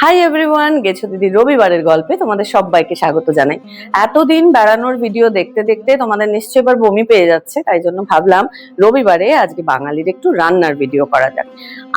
Hi everyone, গেছো দিদি রবিবারের গল্পে তোমাদের সবাইকে স্বাগত জানাই। এতদিন বেড়ানোর ভিডিও দেখতে দেখতে তোমাদের নিশ্চয়ই এবার বমি পেয়ে যাচ্ছে, তাই জন্য ভাবলাম রবিবারে আজকে বাঙালির একটু রান্নার ভিডিও করা যাক।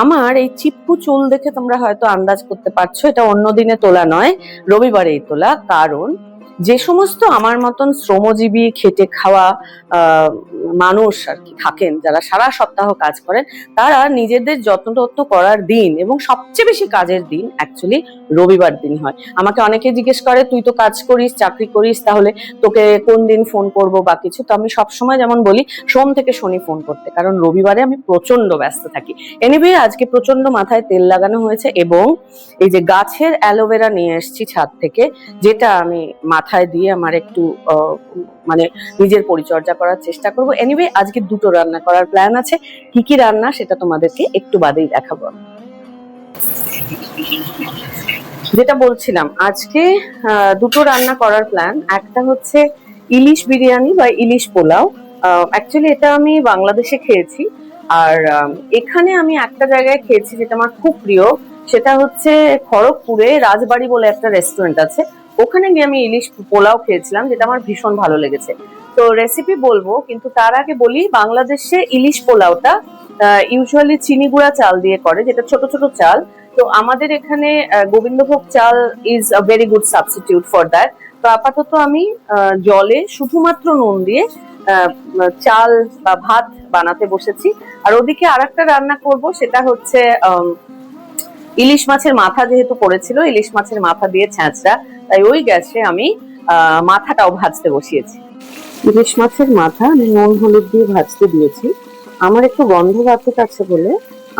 আমার এই চিপ্কু চুল দেখে তোমরা হয়তো আন্দাজ করতে পারছো এটা অন্য দিনে তোলা নয়, রবিবারেই তোলা। কারণ যে সমস্ত আমার মতন শ্রমজীবী খেটে খাওয়া মানুষ আর কি থাকেন, যারা সারা সপ্তাহ কাজ করেন, তারা নিজেদের যত্ন করার দিন এবং সবচেয়ে বেশি কাজের দিন অ্যাকচুয়ালি রবিবার দিন হয়। আমাকে অনেকে জিজ্ঞেস করে, তুই তো কাজ করিস, চাকরি করিস, তাহলে তোকে কোন দিন ফোন করবো বা কিছু। তো আমি সবসময় যেমন বলি, সোম থেকে শনি ফোন করতে, কারণ রবিবারে আমি প্রচন্ড ব্যস্ত থাকি। এনিওয়ে আজকে প্রচন্ড মাথায় তেল লাগানো হয়েছে এবং এই যে গাছের অ্যালোভেরা নিয়ে এসেছি ছাদ থেকে, যেটা আমি মাথায় দিয়ে আমার একটু মানে নিজের পরিচর্যা করার চেষ্টা করব। এনিওয়ে আজকে দুটো রান্না করার প্ল্যান আছে। কি কি রান্না সেটা তোমাদেরকে একটু বাদেই দেখাবো। যেটা বলছিলাম, আজকে দুটো রান্না করার প্ল্যান। একটা হচ্ছে ইলিশ বিরিয়ানি বা ইলিশ পোলাও। অ্যাকচুয়ালি এটা আমি বাংলাদেশে খেয়েছি, আর এখানে আমি একটা জায়গায় খেয়েছি যেটা আমার খুব প্রিয়। সেটা হচ্ছে খড়গপুরে রাজবাড়ি বলে একটা রেস্টুরেন্ট আছে, ওখানে গিয়ে আমি ইলিশ পোলাও খেয়েছিলাম, যেটা আমার ভীষণ ভালো লেগেছে। তো রেসিপি বলবো, কিন্তু তার আগে বলি বাংলাদেশে ইলিশ পোলাওটা ইউজুয়ালি চিনি গুঁড়া চাল দিয়ে করে, যেটা ছোট ছোট চাল। তো আমাদের এখানে গোবিন্দভোগ চাল is a very good substitute for that. তো আপাতত আমি জলে শুধুমাত্র নুন দিয়ে চাল বা ভাত বানাতে বসেছি। আর ওদিকে আরেকটা রান্না করব, সেটা হচ্ছে ইলিশ মাছের মাথা, যেহেতু পড়েছিল ইলিশ মাছের মাথা দিয়ে ছ্যাঁচড়া, তাই ওই গ্যাসে আমি মাথাটাও ভাজতে বসিয়েছি। ইলিশ মাছের মাথা আমি নুন হলুদ দিয়ে ভাজতে দিয়েছি। আমার একটু গন্ধ বাতিক আছে বলে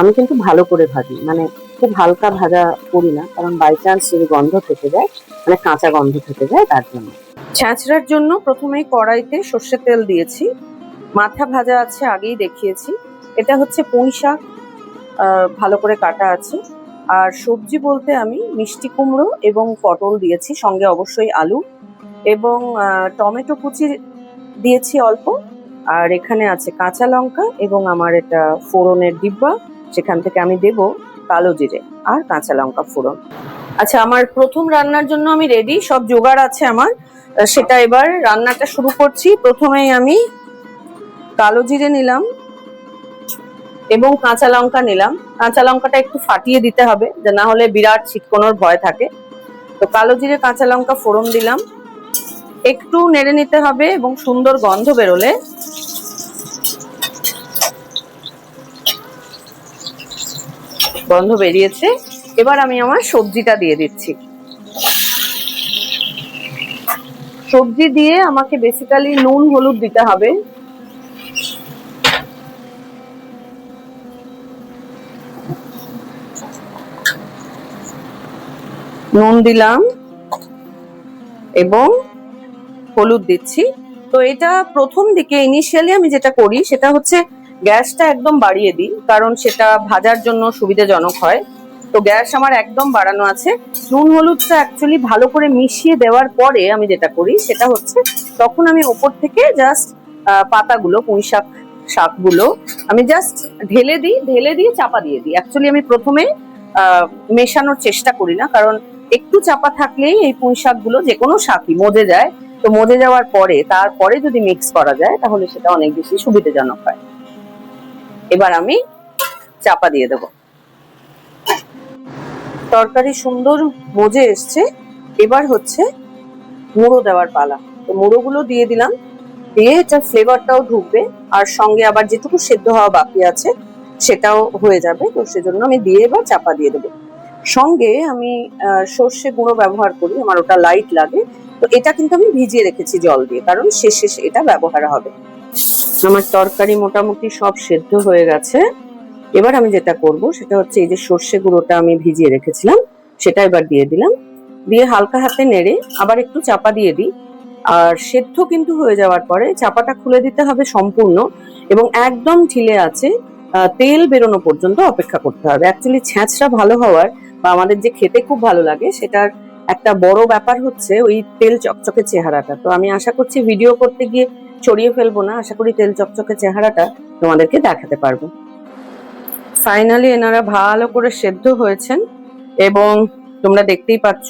আমি কিন্তু ভালো করে ভাজি, মানে খুব হালকা ভাজা করি না, কারণ বাই চান্স যদি গন্ধ থেকে যায়, মানে কাঁচা গন্ধ থেকে যায়, তার জন্য। ছ্যাঁচড়ার জন্য প্রথমেই কড়াইতে সর্ষের তেল দিয়েছি। মাথা ভাজা আছে, আগেই দেখিয়েছি। এটা হচ্ছে পুঁই শাক, ভালো করে কাটা আছে। আর সবজি বলতে আমি মিষ্টি কুমড়ো এবং পটল দিয়েছি, সঙ্গে অবশ্যই আলু এবং টমেটো কুচি দিয়েছি অল্প। আর এখানে আছে কাঁচা লঙ্কা এবং আমার এটা ফোড়নের ডিব্বা, সেখান থেকে আমি দেব কালো জিরে আর কাঁচা লঙ্কা ফোড়ন। আচ্ছা, আমার প্রথম রান্নার জন্য আমি রেডি, সব জোগাড় আছে আমার। সেটা এবার রান্নাটা শুরু করছি। প্রথমেই আমি কালো জিরে নিলাম এবং কাঁচা লঙ্কা নিলাম। কাঁচা লঙ্কাটা একটু ফাটিয়ে দিতে হবে, যে না হলে বিরাট ছিটকোনোর ভয় থাকে। তো কালো জিরে কাঁচা লঙ্কা ফোড়ন দিলাম, একটু নেড়ে নিতে হবে এবং সুন্দর গন্ধ বেরোলে, গন্ধ বেরিয়েছে, এবার আমি আমার সবজিটা দিয়ে দিচ্ছি। সবজি দিয়ে আমাকে বেসিক্যালি নুন হলুদ দিতে হবে। নুন দিলাম এবং হলুদ দিচ্ছি। তো এটা প্রথম দিকে ইনিশিয়ালি আমি যেটা করি সেটা হচ্ছে গ্যাসটা একদম বাড়িয়ে দিই, কারণ সেটা ভাজার জন্য সুবিধাজনক হয়। তো গ্যাস আমার একদম বাড়ানো আছে। নুন হলুদটা অ্যাকচুয়ালি ভালো করে মিশিয়ে দেওয়ার পরে আমি যেটা করি সেটা হচ্ছে, তখন আমি ওপর থেকে জাস্ট পাতাগুলো, পুঁই শাকগুলো আমি জাস্ট ঢেলে দিয়ে চাপা দিয়ে দিই। অ্যাকচুয়ালি আমি প্রথমে মেশানোর চেষ্টা করি না, কারণ একটু চাপা থাকলেই এই পুঁই শাকগুলো, যে কোনো শাকই মজে যায়। তো মজে যাওয়ার পরে তারপরে যদি মিক্স করা যায় তাহলে সেটা অনেক বেশি সুবিধাজনক হয়। এবার আমি চাপা দিয়ে দেব। তরকারি সুন্দর মজে এসছে, এবার হচ্ছে মুড়ো দেওয়ার পালা। তো মুড়োগুলো দিয়ে দিলাম, দিয়ে এটা ফ্লেভারটাও ঢুকবে, আর সঙ্গে আবার যেটুকু সেদ্ধ হওয়া বাকি আছে সেটাও হয়ে যাবে। তো সেজন্য আমি দিয়ে এবার চাপা দিয়ে দেবো। সঙ্গে আমি সর্ষে গুঁড়ো ব্যবহার করি, আমার ওটা লাইট লাগে। তো এটা কিন্তু আমি ভিজিয়ে রেখেছি জল দিয়ে, কারণ শেষে এটা ব্যবহার হবে। আমার তরকারি মোটামুটি সব সেদ্ধ হয়ে গেছে। এবার আমি যেটা করব সেটা হচ্ছে, এই যে সর্ষে গুঁড়োটা আমি ভিজিয়ে রেখেছিলাম সেটা এবার দিয়ে দিলাম। দিয়ে হালকা হাতে নেড়ে আবার একটু চাপা দিয়ে দিই। আর সেদ্ধ কিন্তু হয়ে যাওয়ার পরে চাপাটা খুলে দিতে হবে সম্পূর্ণ, এবং একদম ঢিলে আছে তেল বেরোনো পর্যন্ত অপেক্ষা করতে হবে। অ্যাকচুয়ালি ছ্যাঁচড়া ভালো হওয়ার বা আমাদের যে খেতে খুব ভালো লাগে, সেটার একটা বড় ব্যাপার হচ্ছে ওই তেল চকচকে চেহারাটা। তো আমি আশা করছি ভিডিও করতে গিয়ে ছড়িয়ে ফেলবো না, আশা করি তেল চকচকে চেহারাটা তোমাদেরকে দেখাতে পারবো। ফাইনালি এনারা ভালো করে সেদ্ধ হয়েছেন এবং তোমরা দেখতেই পাচ্ছ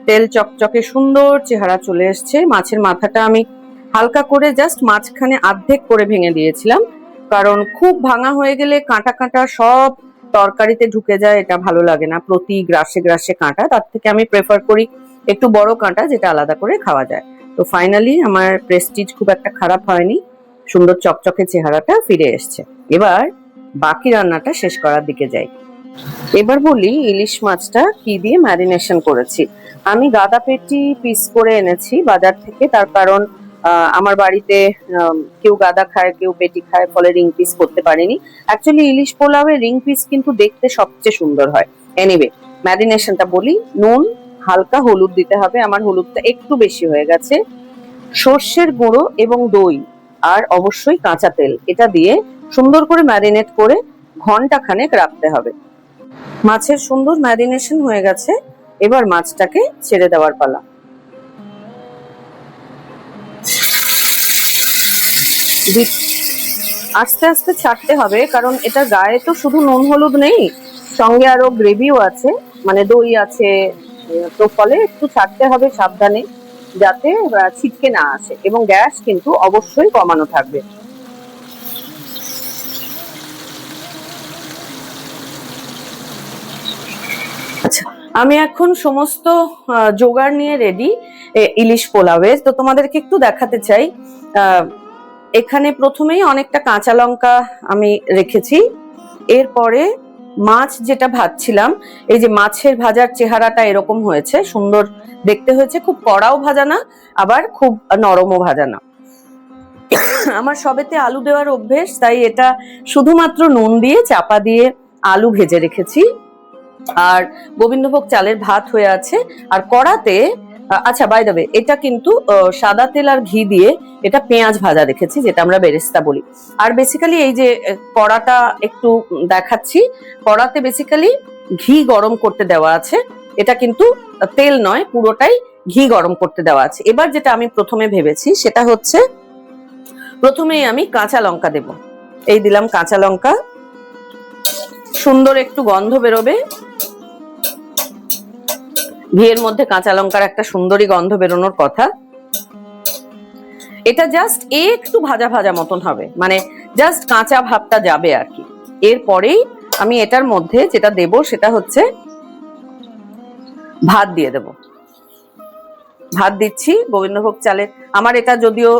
তেল চকচকে সুন্দর চেহারা চলে এসছে। মাছের মাথাটা আমি হালকা করে জাস্ট মাঝখানে অর্ধেক করে ভেঙে দিয়েছিলাম, কারণ খুব ভাঙা হয়ে গেলে কাঁটা কাঁটা সব তরকারিতে ঢুকে যায়, এটা ভালো লাগে না, প্রতি গ্রাসে গ্রাসে কাঁটা। তার থেকে আমি প্রেফার করি একটু বড় কাঁটা, যেটা আলাদা করে খাওয়া যায়। তো ফাইনালি আমার প্রেস্টিজ খুব একটা খারাপ হয়নি, সুন্দর চকচকে চেহারাটা ফিরে এসছে। এবার বাকি রান্নাটা শেষ করার দিকে যাই। এবার বলি ইলিশ মাছটা কি দিয়ে ম্যারিনেশন করেছি। আমি গাদা পেটি পিস করে এনেছি বাজার থেকে, তার কারণ আমার বাড়িতে কেউ গাদা খায়, কেউ পেটি খায়, ফলে রিং পিস করতে পারিনি। অ্যাকচুয়ালি ইলিশ পোলাওয়ে রিং পিস কিন্তু দেখতে সবচেয়ে সুন্দর হয়। এনিওয়ে, ম্যারিনেশনটা বলি। নুন, হালকা হলুদ দিতে হবে, আমার হলুদটা একটু বেশি হয়ে গেছে, সর্ষের গুঁড়ো এবং দই, আর অবশ্যই কাঁচা তেল, এটা দিয়ে সুন্দর করে ম্যারিনেট করে ঘন্টা খানেক রাখতে হবে। মাছের সুন্দর ম্যারিনেশন হয়ে গেছে, এবার মাছটাকে ছেড়ে দেওয়ার পালা। আস্তে আস্তে ছাড়তে হবে, কারণ এটা গায়ে তো শুধু নুন হলুদ নেই, সঙ্গে আরো গ্রেভিও আছে, মানে দই আছে, তো ফলে একটু ছাড়তে হবে সাবধানে, যাতে ছিটকে না আসে, এবং গ্যাস কিন্তু অবশ্যই কমানো থাকবে। আচ্ছা, আমি এখন সমস্ত জোগাড় নিয়ে রেডি ইলিশ পোলাওয়ের। তো তোমাদেরকে একটু দেখাতে চাই। এখানে প্রথমেই অনেকটা কাঁচা লঙ্কা আমি রেখেছি। এরপরে মাছ যেটা ভাজছিলাম, এই যে মাছের ভাজার চেহারাটা এরকম হয়েছে, সুন্দর দেখতে হয়েছে, খুব কড়াও ভাজা না, আবার খুব নরমও ভাজা না। আমার সবেতে আলু দেওয়ার অভ্যেস, তাই এটা শুধুমাত্র নুন দিয়ে চাপা দিয়ে আলু ভেজে রেখেছি। আর গোবিন্দভোগ চালের ভাত হয়ে আছে, আর কড়াতে আচ্ছা বাই দ্য ওয়ে, এটা কিন্তু সাদা তেল আর ঘি দিয়ে এটা পেঁয়াজ ভাজা রেখেছি, যেটা আমরা বেরেস্তা বলি। আর বেসিক্যালি এই যে কড়াটা একটু দেখাচ্ছি, কড়াতে বেসিক্যালি ঘি গরম করতে দেওয়া আছে, এটা কিন্তু তেল নয়, পুরোটাই ঘি গরম করতে দেওয়া আছে। এবার যেটা আমি প্রথমে ভেবেছি সেটা হচ্ছে, প্রথমেই আমি কাঁচা লঙ্কা দেব। এই দিলাম কাঁচা লঙ্কা, সুন্দর একটু গন্ধ বেরোবে, ঘিয়ের মধ্যে কাঁচা লঙ্কার একটা সুন্দরী গন্ধ বেরোনোর কথা। এটা জাস্ট একটু ভাজা ভাজা মতন হবে, মানে জাস্ট কাঁচা ভাবটা যাবে আর কি। এরপরেই আমি এটার মধ্যে যেটা দেব সেটা হচ্ছে ভাত দিয়ে দেব। ভাত দিচ্ছি গোবিন্দভোগ চালের, আমার এটা যদিও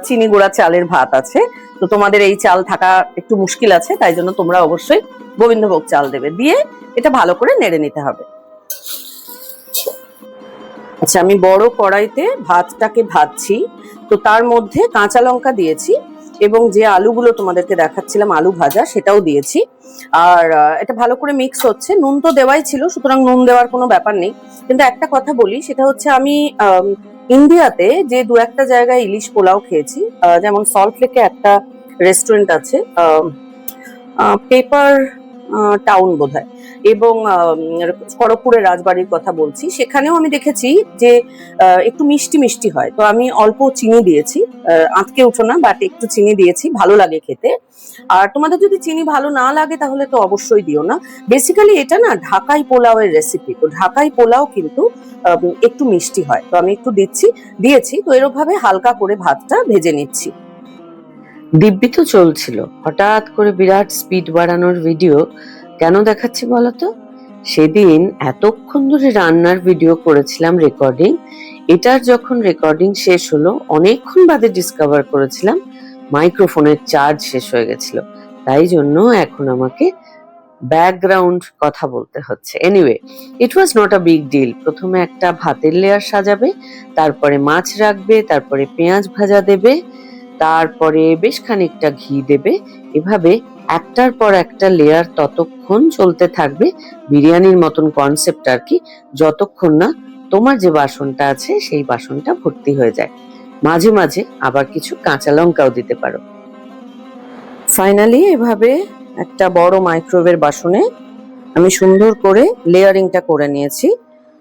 চিনি গুঁড়া চালের ভাত আছে, তো তোমাদের এই চাল থাকা একটু মুশকিল আছে, তাই জন্য তোমরা অবশ্যই গোবিন্দভোগ চাল দেবে। দিয়ে এটা ভালো করে নেড়ে নিতে হবে। আচ্ছা, আমি বড় কড়াইতে ভাতটাকে ভাজছি, তো তার মধ্যে কাঁচা লঙ্কা দিয়েছি, এবং যে আলুগুলো তোমাদেরকে দেখাচ্ছিলাম আলু ভাজা, সেটাও দিয়েছি। আর এটা ভালো করে মিক্স হচ্ছে। নুন তো দেওয়াই ছিল, সুতরাং নুন দেওয়ার কোনো ব্যাপার নেই। কিন্তু একটা কথা বলি, সেটা হচ্ছে আমি ইন্ডিয়াতে যে দু একটা জায়গায় ইলিশ পোলাও খেয়েছি, যেমন সল্ট লেকে একটা রেস্টুরেন্ট আছে, পেপার টাউন বোধহয়, এবং খড়গপুরের রাজবাড়ির কথা বলছি, সেখানেও আমি দেখেছি যে একটু মিষ্টি মিষ্টি হয়। তো আমি অল্প চিনি দিয়েছি, আঁতকে উঠো না, বাট একটু চিনি দিয়েছি, ভালো লাগে খেতে। আর তোমাদের যদি চিনি ভালো না লাগে তাহলে তো অবশ্যই দিও না। বেসিক্যালি এটা না ঢাকাই পোলাওয়ের রেসিপি, তো ঢাকাই পোলাও কিন্তু একটু মিষ্টি হয়, তো আমি একটু দিয়েছি। তো এরকম ভাবে হালকা করে ভাতটা ভেজে নিচ্ছি। দিব্যি তো চলছিল, হঠাৎ করে বিরাট স্পিড বাড়ানোর ভিডিও কেন দেখাচ্ছি বলতো? সেদিন এতক্ষণ ধরে রান্নার ভিডিও করেছিলাম রেকর্ডিং, এটার যখন রেকর্ডিং শেষ হলো অনেকক্ষণ বাদে ডিসকভার করেছিলাম মাইক্রোফোনের চার্জ শেষ হয়ে গেছিল, তাই জন্য এখন আমাকে ব্যাকগ্রাউন্ড কথা বলতে হচ্ছে। Anyway, it was not a big deal. প্রথমে একটা ভাতের লেয়ার সাজাবে, তারপরে মাছ রাখবে, তারপরে পেঁয়াজ ভাজা দেবে, তারপরে বেশ খানিকটা ঘি দেবে, এভাবে একটার পর একটা লেয়ার ততক্ষণ চলতে থাকবে, বিরিয়ানির মতন কনসেপ্ট আর কি, যতক্ষণ না তোমার যে বাসনটা আছে সেই বাসনটা ভর্তি হয়ে যায়। মাঝে মাঝে আবার কিছু কাঁচা লঙ্কাও দিতে পারো। ফাইনালি এভাবে একটা বড় মাইক্রোওয়েভের বাসনে আমি সুন্দর করে লেয়ারিংটা করে নিয়েছি।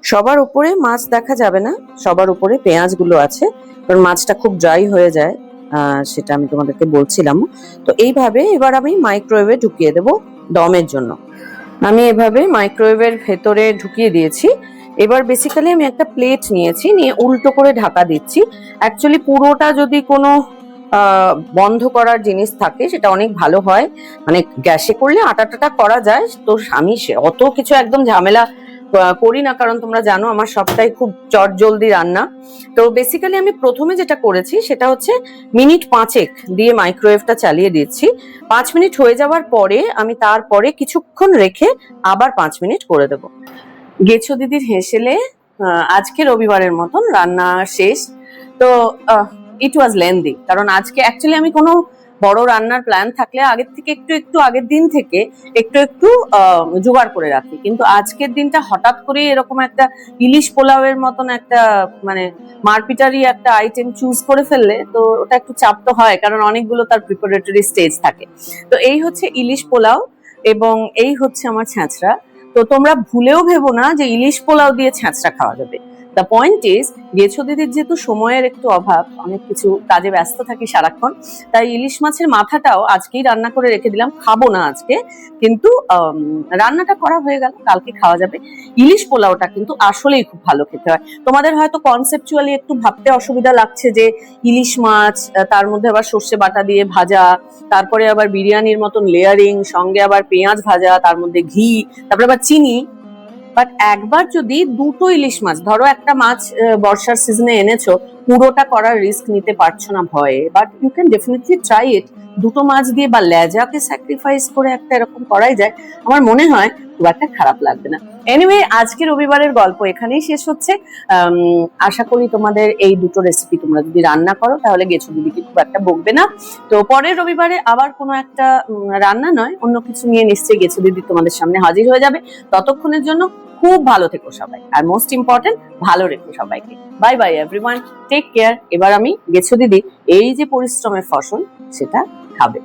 সবার উপরে মাছ দেখা যাবে না, সবার উপরে পেঁয়াজগুলো আছে, কারণ মাছটা খুব ড্রাই হয়ে যায়, সেটা আমি তোমাদেরকে বলছিলাম। তো এইভাবে এবার আমি মাইক্রোওয়েভে ঢুকিয়ে দেব দমের জন্য। আমি এভাবে মাইক্রোওয়েভের ভেতরে ঢুকিয়ে দিয়েছি। এবার বেসিক্যালি আমি একটা প্লেট নিয়েছি, নিয়ে উল্টো করে ঢাকা দিচ্ছি। অ্যাকচুয়ালি পুরোটা যদি কোনো বন্ধ করার জিনিস থাকে সেটা অনেক ভালো হয়, মানে গ্যাসে করলে আটা টাটা করা যায়। তো আমি অত কিছু একদম ঝামেলা করি না, কারণ তোমরা জানো আমার সবটাই খুব চটজলদি রান্না। তো বেসিক্যালি আমি প্রথমে যেটা করেছি সেটা হচ্ছে মিনিট 5 দিয়ে মাইক্রোওয়েভটা চালিয়ে দিচ্ছি। 5 মিনিট হয়ে যাওয়ার পরে আমি তারপরে কিছুক্ষণ রেখে আবার 5 মিনিট করে দেবো। গেছো দিদির হেসেলে আজকে রবিবারের মতন রান্না শেষ। তো ইট ওয়াজ লেন্দি, কারণ আজকে অ্যাকচুয়ালি আমি কোনো বড় রান্নার প্ল্যান থাকলে আগের থেকে একটু আগের দিন থেকে একটু জোগাড় করে রাখি, কিন্তু আজকের দিনটা হঠাৎ করে এরকম একটা ইলিশ পোলাওয়ের মতন একটা মানে মারপিটারি একটা আইটেম চুজ করে ফেললে তো ওটা একটু চাপ তো হয়, কারণ অনেকগুলো তার প্রিপারেটরি স্টেজ থাকে। তো এই হচ্ছে ইলিশ পোলাও এবং এই হচ্ছে আমার ছ্যাঁচড়া। তো তোমরা ভুলেও ভেবো না যে ইলিশ পোলাও দিয়ে ছ্যাঁচড়া খাওয়া যাবে। দ্য পয়েন্ট ইজ, গেছো দিদির যেহেতু সময়ের একটু অভাব, অনেক কিছু কাজে ব্যস্ত থাকি সারাক্ষণ, তাই ইলিশ মাছের মাথাটাও আজকেই রান্না করে রেখে দিলাম। খাবো না আজকে, কিন্তু রান্নাটা করা হয়ে গেল, কালকে খাওয়া যাবে। ইলিশ পোলাওটা কিন্তু আসলেই খুব ভালো খেতে হয়। তোমাদের হয়তো কনসেপচুয়ালি একটু ভাবতে অসুবিধা লাগছে যে ইলিশ মাছ, তার মধ্যে আবার সর্ষে বাটা দিয়ে ভাজা, তারপরে আবার বিরিয়ানির মতন লেয়ারিং, সঙ্গে আবার পেঁয়াজ ভাজা, তার মধ্যে ঘি, তারপরে আবার চিনি। বাট একবার যদি দুটো ইলিশ মাছ, ধরো একটা মাছ বর্ষার সিজনে এনেছো, পুরোটা করার রিস্ক নিতে পারছো না ভয়ে, but you can definitely try it. দুটো মাছ দিয়ে বা লেজাকে স্যাক্রিফাইস করে একটা এরকম করাই যায়, আমার মনে হয় খুব একটা খারাপ লাগবে না। এনিওয়ে, আজকে রবিবারের গল্প এখানেই শেষ হচ্ছে। আশা করি তোমাদের এই দুটো রেসিপি তোমরা যদি রান্না করো তাহলে গেছো দিদিকে খুব একটা বকবে না। তো পরের রবিবারে আবার কোনো একটা রান্না নয়, অন্য কিছু নিয়ে নিশ্চয়ই গেছো দিদি তোমাদের সামনে হাজির হয়ে যাবে। ততক্ষণের জন্য খুব ভালো থেকো সবাই, আর মোস্ট ইম্পর্টেন্ট ভালো রেখো সবাইকে। Bye bye everyone, take care. এবার আমি গেছো দিদি এই যে পরিশ্রমের ফসল সেটা খাবে।